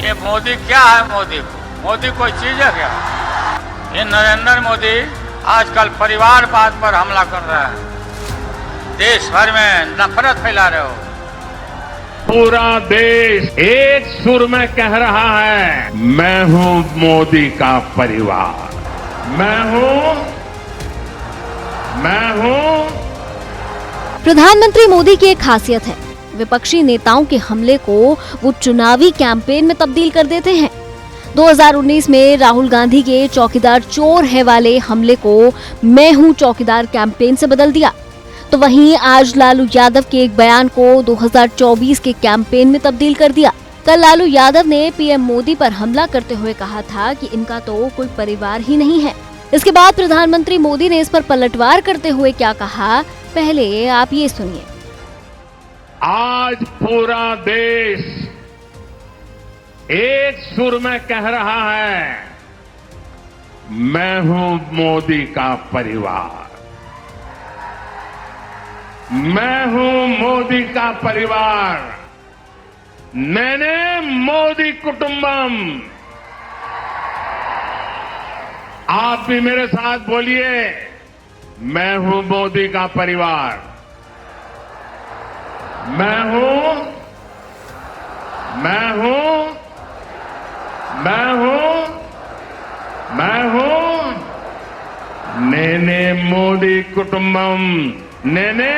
ये मोदी क्या है? मोदी कोई चीज है क्या? ये नरेंद्र मोदी आजकल परिवारवाद पर हमला कर रहा है, देश भर में नफरत फैला रहे हो। पूरा देश एक सुर में कह रहा है, मैं हूं मोदी का परिवार, मैं हूं। प्रधानमंत्री मोदी की एक खासियत है, विपक्षी नेताओं के हमले को वो चुनावी कैंपेन में तब्दील कर देते हैं। 2019 में राहुल गांधी के चौकीदार चोर है वाले हमले को मैं हूं चौकीदार कैंपेन से बदल दिया, तो वहीं आज लालू यादव के एक बयान को 2024 के कैंपेन में तब्दील कर दिया। कल लालू यादव ने पीएम मोदी पर हमला करते हुए कहा था कि इनका तो कोई परिवार ही नहीं है। इसके बाद प्रधानमंत्री मोदी ने इस पर पलटवार करते हुए क्या कहा, पहले आप ये सुनिए। आज पूरा देश एक सुर में कह रहा है, मैं हूं मोदी का परिवार, मैं हूं मोदी का परिवार, नेने मोदी कुटुंबम। आप भी मेरे साथ बोलिए, मैं हूं मोदी का परिवार, मैं हूं नेने मोदी कुटुंबम, नेने।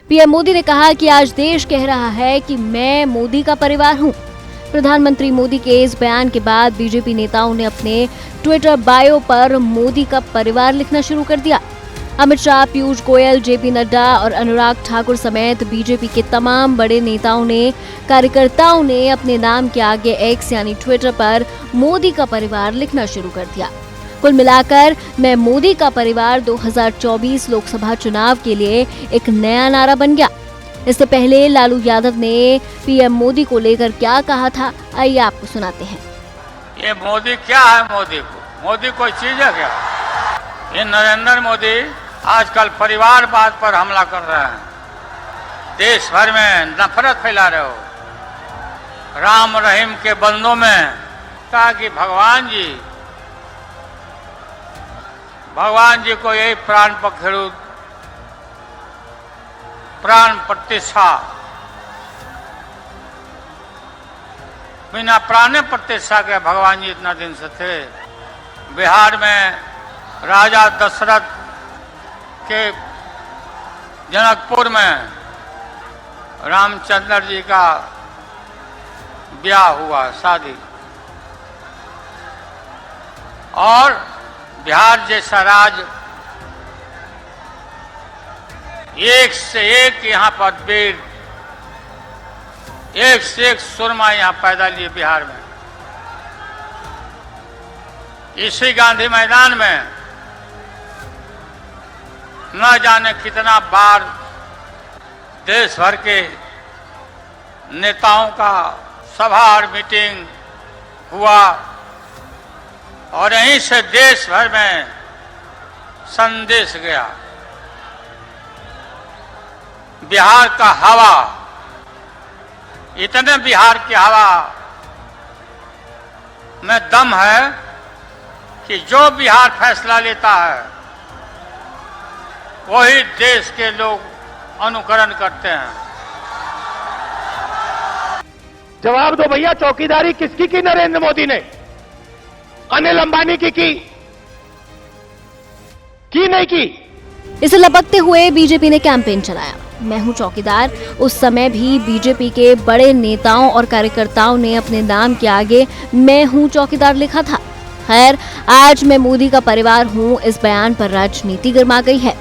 पीएम मोदी ने कहा कि आज देश कह रहा है कि मैं मोदी का परिवार हूं। प्रधानमंत्री मोदी के इस बयान के बाद बीजेपी नेताओं ने अपने ट्विटर बायो पर मोदी का परिवार लिखना शुरू कर दिया। अमित शाह, पीयूष गोयल, जेपी नड्डा और अनुराग ठाकुर समेत बीजेपी के तमाम बड़े नेताओं ने, कार्यकर्ताओं ने अपने नाम के आगे एक्स यानी ट्विटर पर मोदी का परिवार लिखना शुरू कर दिया। कुल मिलाकर मैं मोदी का परिवार 2024 लोकसभा चुनाव के लिए एक नया नारा बन गया। इससे पहले लालू यादव ने पीएम मोदी को लेकर क्या कहा था, आइए आपको सुनाते हैं। ये मोदी क्या है? मोदी कोई चीज है क्या? ये नरेंद्र मोदी आजकल परिवारवाद पर हमला कर रहा है, देश भर में नफरत फैला रहे हो। राम रहीम के बंदों में कहा कि भगवान जी को यही प्राण पखेरु, प्राण प्रतिष्ठा, बिना प्राण प्रतिष्ठा के भगवान जी इतना दिन से थे। बिहार में राजा दशरथ के जनकपुर में रामचंद्र जी का ब्याह हुआ, शादी, और बिहार जैसा राज्य एक से एक यहाँ पर वीर, एक से एक सुरमा यहाँ पैदा लिए बिहार में। इसी गांधी मैदान में न जाने कितना बार देश भर के नेताओं का सभा और मीटिंग हुआ, और यहीं से देश भर में संदेश गया। बिहार का हवा, इतने बिहार की हवा में दम है कि जो बिहार फैसला लेता है वही देश के लोग अनुकरण करते हैं। जवाब दो भैया, चौकीदारी किसकी की नरेंद्र मोदी ने? अनिल अंबानी की नहीं की? इसे लपकते हुए बीजेपी ने कैंपेन चलाया, मैं हूं चौकीदार। उस समय भी बीजेपी के बड़े नेताओं और कार्यकर्ताओं ने अपने नाम के आगे मैं हूं चौकीदार लिखा था। खैर, आज मैं मोदी का परिवार हूं, इस बयान पर राजनीति गर्मा गई है।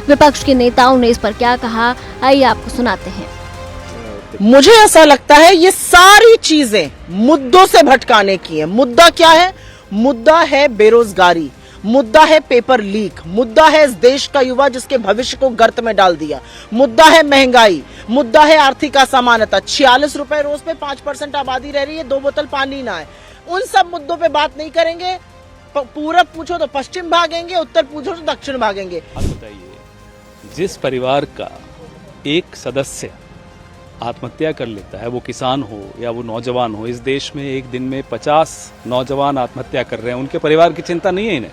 विपक्ष के नेताओं ने इस पर क्या कहा, आइए आपको सुनाते हैं। मुझे ऐसा लगता है ये सारी चीजें मुद्दों से भटकाने की है। मुद्दा क्या है? मुद्दा है बेरोजगारी, मुद्दा है पेपर लीक, मुद्दा है इस देश का युवा जिसके भविष्य को गर्त में डाल दिया, मुद्दा है महंगाई, मुद्दा है आर्थिक असमानता। 46 रुपए रोज पे 5% आबादी रह रही है, 2 बोतल पानी ना है। उन सब मुद्दों पे बात नहीं करेंगे। पूरब पूछो तो पश्चिम भागेंगे, उत्तर पूछो तो दक्षिण भागेंगे। आप बताइए, जिस परिवार का एक सदस्य आत्महत्या कर लेता है, वो किसान हो या वो नौजवान हो, इस देश में एक दिन में 50 नौजवान आत्महत्या कर रहे हैं, उनके परिवार की चिंता नहीं है इन्हें?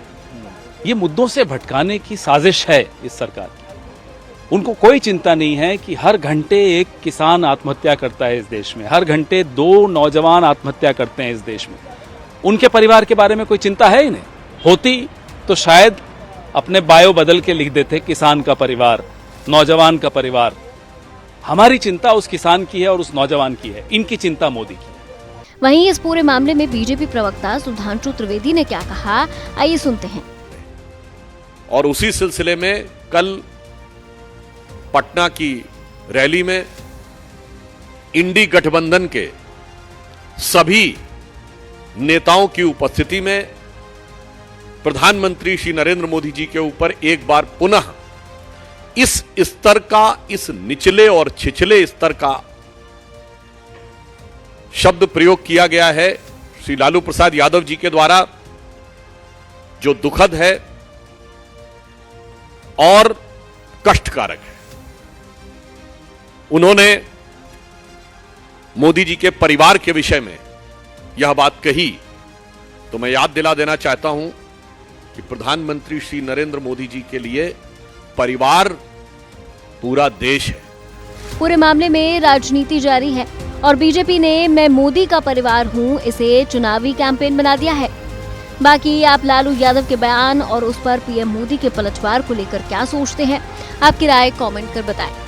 ये मुद्दों से भटकाने की साजिश है इस सरकार की। उनको कोई चिंता नहीं है कि हर घंटे एक किसान आत्महत्या करता है इस देश में, हर घंटे 2 नौजवान आत्महत्या करते हैं इस देश में। उनके परिवार के बारे में कोई चिंता है इन्हें? होती तो शायद अपने बायो बदल के लिख देते किसान का परिवार, नौजवान का परिवार। हमारी चिंता उस किसान की है और उस नौजवान की है, इनकी चिंता मोदी की है। वहीं इस पूरे मामले में बीजेपी प्रवक्ता सुधांशु त्रिवेदी ने क्या कहा, आइए सुनते हैं। और उसी सिलसिले में कल पटना की रैली में इंडी गठबंधन के सभी नेताओं की उपस्थिति में प्रधानमंत्री श्री नरेंद्र मोदी जी के ऊपर एक बार पुनः इस स्तर का, इस निचले और छिछले स्तर का शब्द प्रयोग किया गया है श्री लालू प्रसाद यादव जी के द्वारा, जो दुखद है और कष्टकारक है। उन्होंने मोदी जी के परिवार के विषय में यह बात कही, तो मैं याद दिला देना चाहता हूं कि प्रधानमंत्री श्री नरेंद्र मोदी जी के लिए परिवार पूरा देश है। पूरे मामले में राजनीति जारी है और बीजेपी ने मैं मोदी का परिवार हूं इसे चुनावी कैंपेन बना दिया है। बाकी आप लालू यादव के बयान और उस पर पीएम मोदी के पलटवार को लेकर क्या सोचते हैं? आपकी राय कमेंट कर बताएं।